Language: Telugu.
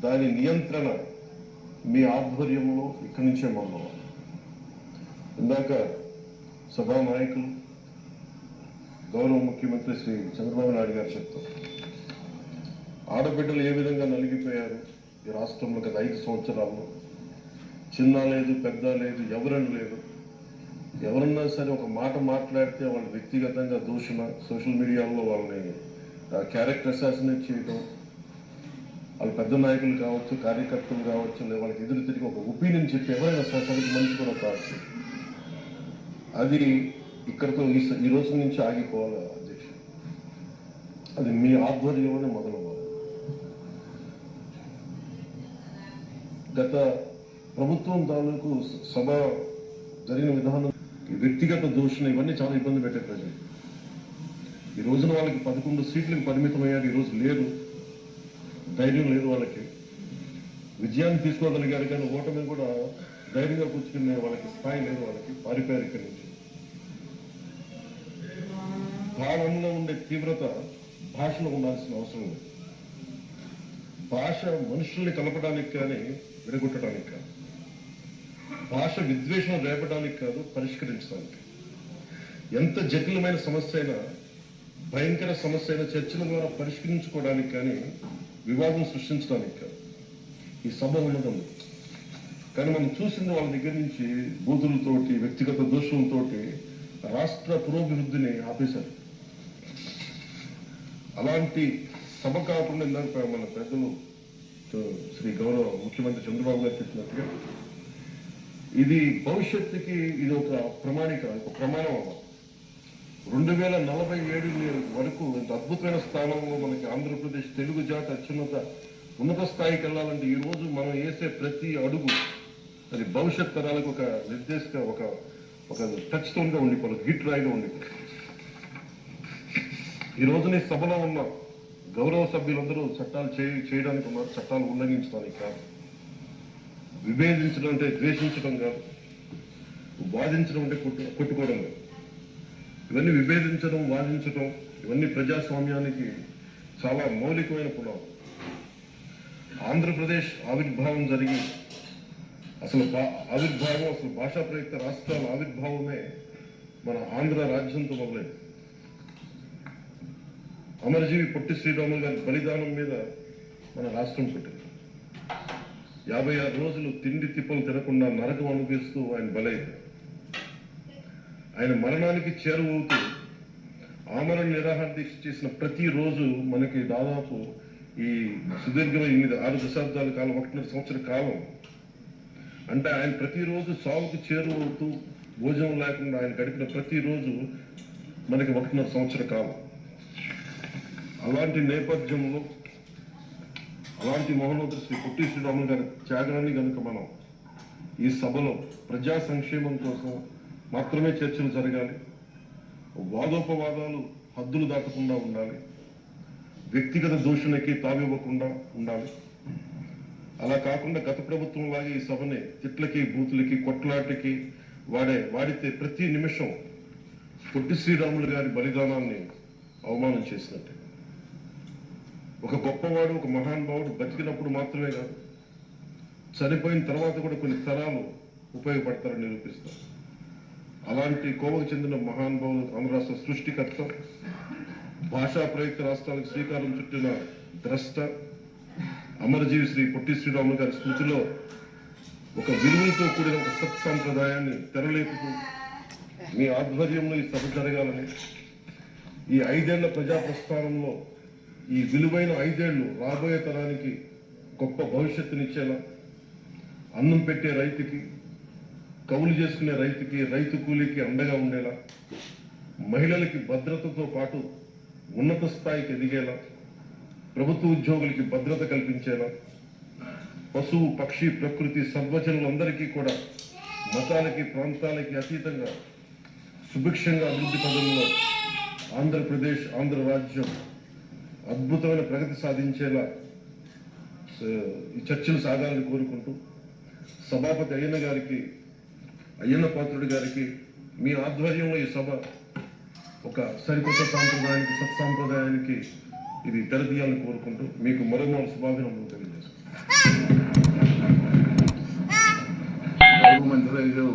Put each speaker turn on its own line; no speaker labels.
దాని నియంత్రణ మీ ఆధ్వర్యంలో ఇక్కడి నుంచే మొదలవ్వాలి. ఇందాక సభా నాయకులు గౌరవ ముఖ్యమంత్రి శ్రీ చంద్రబాబు నాయుడు గారు చెప్తారు, ఆడబిడ్డలు ఏ విధంగా నలిగిపోయారు ఈ రాష్ట్రంలో గత 5 సంవత్సరాల్లో. చిన్న లేదు, పెద్ద లేదు, ఎవరని లేదు. ఎవరన్నా సరే ఒక మాట మాట్లాడితే వాళ్ళు వ్యక్తిగతంగా దూషణ, సోషల్ మీడియాలో వాళ్ళని క్యారెక్టర్ అసాసినేట్ చేయడం, వాళ్ళు పెద్ద నాయకులు కావచ్చు, కార్యకర్తలు కావచ్చు, లేదా వాళ్ళకి ఎదురు తిరిగి ఒక ఒపీనియన్ చెప్పి ఎవరైనా సరికి మంచి కూడా కావచ్చు. అది ఇక్కడితో ఈ రోజు నుంచి ఆగిపోవాలి అధ్యక్ష. అది మీ ఆధ్వర్యంలోనే మొదలవ్వాలి. గత ప్రభుత్వం తాలూకు సభ జరిగిన విధానం, వ్యక్తిగత దూషణ, ఇవన్నీ చాలా ఇబ్బంది పెట్టే ప్రజలు. ఈ రోజున వాళ్ళకి 11 సీట్లకు పరిమితమయ్యారు. ఈరోజు లేరు, ధైర్యం లేదు వాళ్ళకి. విజయాన్ని తీసుకోగలిగారు కానీ ఓటమిని కూడా ధైర్యంగా కూర్చుకునే వాళ్ళకి స్థాయి లేదు. వాళ్ళకి పారిపోయారు ఇక్కడి నుంచి. భావంలో ఉండే తీవ్రత భాషలో ఉండాల్సిన అవసరం లేదు. భాష మనుషుల్ని కలపడానికి కానీ విడగొట్టడానికి కాదు. భాష విద్వేషం రేపడానికి కాదు, పరిష్కరించడానికి. ఎంత జటిలమైన సమస్య అయినా, భయంకర సమస్య అయినా చర్చల ద్వారా పరిష్కరించుకోవడానికి కానీ, వివాదం సృష్టించడానికి కాదు ఈ సభ ఉన్నదం. కానీ మనం చూసింది వాళ్ళ దగ్గర నుంచి బూతులతోటి, వ్యక్తిగత దోషులతోటి రాష్ట్ర పురోభివృద్ధిని ఆపేశారు. అలాంటి సభ కాకుండా ఇందాక మన పెద్దలు శ్రీ గౌరవ ముఖ్యమంత్రి చంద్రబాబు గారు చెప్పినట్టుగా ఇది భవిష్యత్తుకి ఇది ఒక ప్రమాణిక, ఒక ప్రమాణం అవ్వాలి. 2047 వరకు ఇంత అద్భుతమైన స్థానంలో మనకి ఆంధ్రప్రదేశ్ తెలుగు జాతి అత్యున్నత ఉన్నత స్థాయికి వెళ్ళాలంటే ఈ రోజు మనం వేసే ప్రతి అడుగు అది భవిష్యత్ తరాలకు ఒక నిర్దేశక, ఒక టచ్ స్టోన్ గా ఉండిపోవాలి, గిట్ రాయిగా ఉండిపోవాలి. ఈ రోజున ఈ సభలో ఉన్న గౌరవ సభ్యులందరూ చట్టాలు చేయడానికి ఉన్నారు, చట్టాలు ఉల్లంఘించడానికి కాదు. విభేదించడం అంటే ద్వేషించడం కాదు, వాదించడం అంటే కొట్టుకోవడం కాదు. ఇవన్నీ విభేదించడం, వాదించడం, ఇవన్నీ ప్రజాస్వామ్యానికి చాలా మౌలికమైన పునాది. ఆంధ్రప్రదేశ్ ఆవిర్భావం జరిగి అసలు భాషా ప్రయుక్త రాష్ట్రాల ఆవిర్భావమే మన ఆంధ్ర రాజ్యంతో మొదలైంది. అమరజీవి పొట్టి శ్రీరాములు గారి బలిదానం మీద మన రాష్ట్రం పుట్టింది. 56 రోజులు తిండి తిప్పలు తినకుండా నరకం అనుభవిస్తూ ఆయన బలైంది. ఆయన మరణానికి చేరువవుతూ ఆమరణ నిరాహార దీక్ష చేసిన ప్రతి రోజు మనకి దాదాపు ఈ సుదీర్ఘమైన 6 దశాబ్దాల కాలం, 1.5 సంవత్సర కాలం అంటే ఆయన ప్రతిరోజు సాగుకు చేరువవుతూ భోజనం లేకుండా ఆయన గడిపిన ప్రతిరోజు మనకి 1.5 సంవత్సర కాలం. అలాంటి నేపథ్యంలో అలాంటి మహోన్నత శ్రీ పొట్టి శ్రీరాములు గారి త్యాగాన్ని కనుక మనం ఈ సభలో ప్రజా సంక్షేమం కోసం మాత్రమే చర్చలు జరగాలి. వాదోపవాదాలు హద్దులు దాటకుండా ఉండాలి. వ్యక్తిగత దూషణకి తావివ్వకుండా ఉండాలి. అలా కాకుండా గత ప్రభుత్వం లాగే ఈ సభని తిట్లకి, బూతులకి, కొట్లాటకి వాడితే ప్రతి నిమిషం పొట్టి శ్రీరాములు గారి బలిదానాన్ని అవమానం చేసినట్టే. ఒక గొప్పవాడు, ఒక మహానుభావుడు బతికినప్పుడు మాత్రమే కాదు, చనిపోయిన తర్వాత కూడా కొన్ని తరాలు ఉపయోగపడతారని నిరూపిస్తారు. అలాంటి కోవకు చెందిన మహానుభావులు, ఆంధ్ర రాష్ట్ర సృష్టికర్త, భాషా ప్రయుక్త రాష్ట్రాలకు శ్రీకారం చుట్టిన ద్రష్ట అమరజీవి శ్రీ పొట్టి శ్రీరాములు గారి స్మృతిలో ఒక విలువలతో కూడిన ఒక సత్సాంప్రదాయాన్ని తెరలేపుతూ మీ ఆధ్వర్యంలో ఈ సభ జరగాలని, ఈ 5 ఏళ్ల ప్రజా ప్రస్థానంలో ఈ విలువైన 5 ఏళ్లు రాబోయే తరానికి గొప్ప భవిష్యత్తునిచ్చేలా, అన్నం పెట్టే రైతుకి, కౌలు చేసుకునే రైతుకి, రైతు కూలీకి అండగా ఉండేలా, మహిళలకి భద్రతతో పాటు ఉన్నత స్థాయికి ఎదిగేలా, ప్రభుత్వ ఉద్యోగులకి భద్రత కల్పించేలా, పశువు, పక్షి, ప్రకృతి, సర్వజనులందరికీ కూడా మతాలకి, ప్రాంతాలకి అతీతంగా సుభిక్షంగా అభివృద్ధి పదంలో ఆంధ్రప్రదేశ్, ఆంధ్ర రాజ్యం అద్భుతమైన ప్రగతి సాధించేలా ఈ చర్చలు సాగాలని కోరుకుంటూ, సభాపతి అయ్యన్న పాత్రుడి గారికి మీ ఆధ్వర్యంలో ఈ సభ ఒక సరికొత్త సాంప్రదాయానికి, సత్సాంప్రదాయానికి ఇది తెరదీయాలని కోరుకుంటూ మీకు మరో శుభాభినందనలు తెలియజేస్తున్నాను.
గౌరవ మంత్రులు